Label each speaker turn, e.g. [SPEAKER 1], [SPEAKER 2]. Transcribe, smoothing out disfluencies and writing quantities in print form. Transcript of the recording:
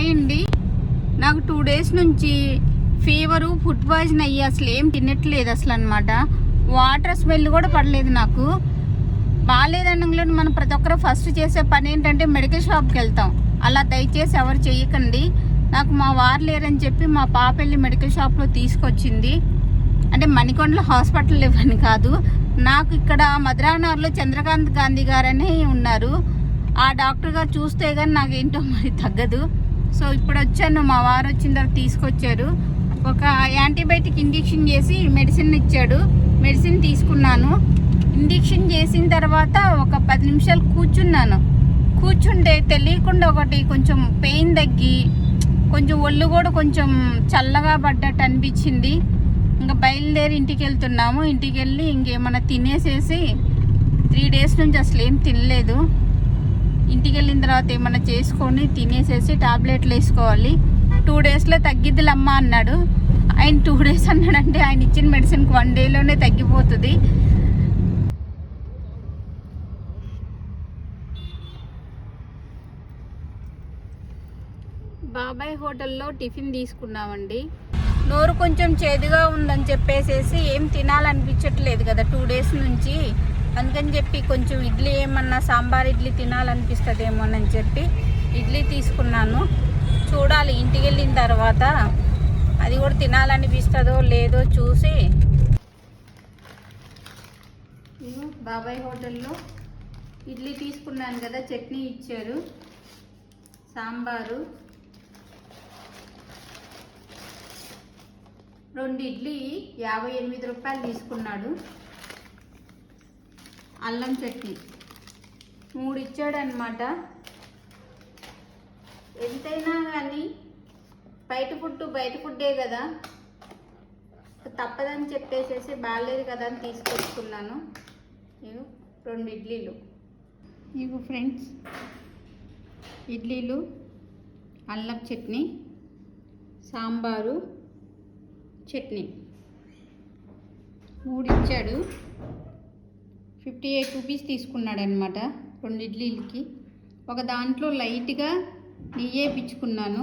[SPEAKER 1] Hi అండి. నాకు 2 days నుంచి ఫీవరు, ఫుడ్ పాయిజన్ అయ్యి అసలు ఏం తినట్లేదు అసలు అనమాట. వాటర్ స్మెల్ కూడా పడలేదు నాకు. బాగాలేదనలో మనం ప్రతి ఒక్కరు ఫస్ట్ చేసే పని ఏంటంటే మెడికల్ షాప్కి వెళ్తాం. అలా దయచేసి ఎవరు చెయ్యకండి. నాకు మా వారు లేరని చెప్పి మా పాప వెళ్ళి మెడికల్ షాప్లో తీసుకొచ్చింది. అంటే మణికొండలో హాస్పిటల్ ఇవ్వని కాదు, నాకు ఇక్కడ మధురానగర్లో చంద్రకాంత్ గాంధీ గారని ఉన్నారు. ఆ డాక్టర్ గారు చూస్తే కానీ నాకేంటో మరి తగ్గదు. సో ఇప్పుడు వచ్చాను, మా వారు వచ్చిన తర్వాత తీసుకొచ్చారు. ఒక యాంటీబయాటిక్ ఇంజెక్షన్ చేసి మెడిసిన్ ఇచ్చాడు. మెడిసిన్ తీసుకున్నాను. ఇంజెక్షన్ చేసిన తర్వాత ఒక 10 నిమిషాలు కూర్చుంటే తెలియకుండా ఒకటి కొంచెం పెయిన్ తగ్గి కొంచెం ఒళ్ళు కూడా కొంచెం చల్లగా పడ్డట్టు అనిపించింది. ఇంకా బయలుదేరి ఇంటికి వెళ్తున్నాము. ఇంటికి వెళ్ళి ఇంకేమన్నా తినేసేసి 3 డేస్ నుంచి అసలు ఏం తినలేదు. ఇంటికి వెళ్ళిన తర్వాత ఏమన్నా చేసుకొని తినేసేసి టాబ్లెట్లు వేసుకోవాలి. 2 డేస్లో తగ్గిద్దిలమ్మా అన్నాడు. ఆయన 2 డేస్ అన్నాడంటే ఆయన ఇచ్చిన మెడిసిన్కి 1 డేలోనే తగ్గిపోతుంది. బాబాయ్ హోటల్లో టిఫిన్ తీసుకున్నామండి. నోరు కొంచెం చేదుగా ఉందని చెప్పేసేసి ఏం తినాలనిపించట్లేదు కదా 2 డేస్ నుంచి. అందుకని చెప్పి కొంచెం ఇడ్లీ ఏమన్నా సాంబార్ ఇడ్లీ తినాలనిపిస్తుందేమోనని చెప్పి ఇడ్లీ తీసుకున్నాను. చూడాలి ఇంటికి వెళ్ళిన తర్వాత అది కూడా తినాలనిపిస్తుందో లేదో చూసి. బాబాయ్ హోటల్లో ఇడ్లీ తీసుకున్నాను కదా, చట్నీ ఇచ్చారు, సాంబారు, 2 ఇడ్లీ 58 రూపాయలు తీసుకున్నాడు. అల్లం చట్నీ 3 ఇచ్చాడనమాట. ఎంతైనా కానీ బయట ఫుడ్డే కదా, తప్పదని చెప్పేసేసి బాగాలేదు కదా అని తీసుకొచ్చుకున్నాను. ఇవి 2 ఇడ్లీలు. ఇవి ఫ్రెండ్స్ ఇడ్లీలు, అల్లం చట్నీ, సాంబారు, చట్నీ 3 ఇచ్చాడు. 58 రూపీస్ తీసుకున్నాడు అనమాట 2 ఇడ్లీలకి. ఒక దాంట్లో లైట్గా నెయ్యి వేయించుకున్నాను.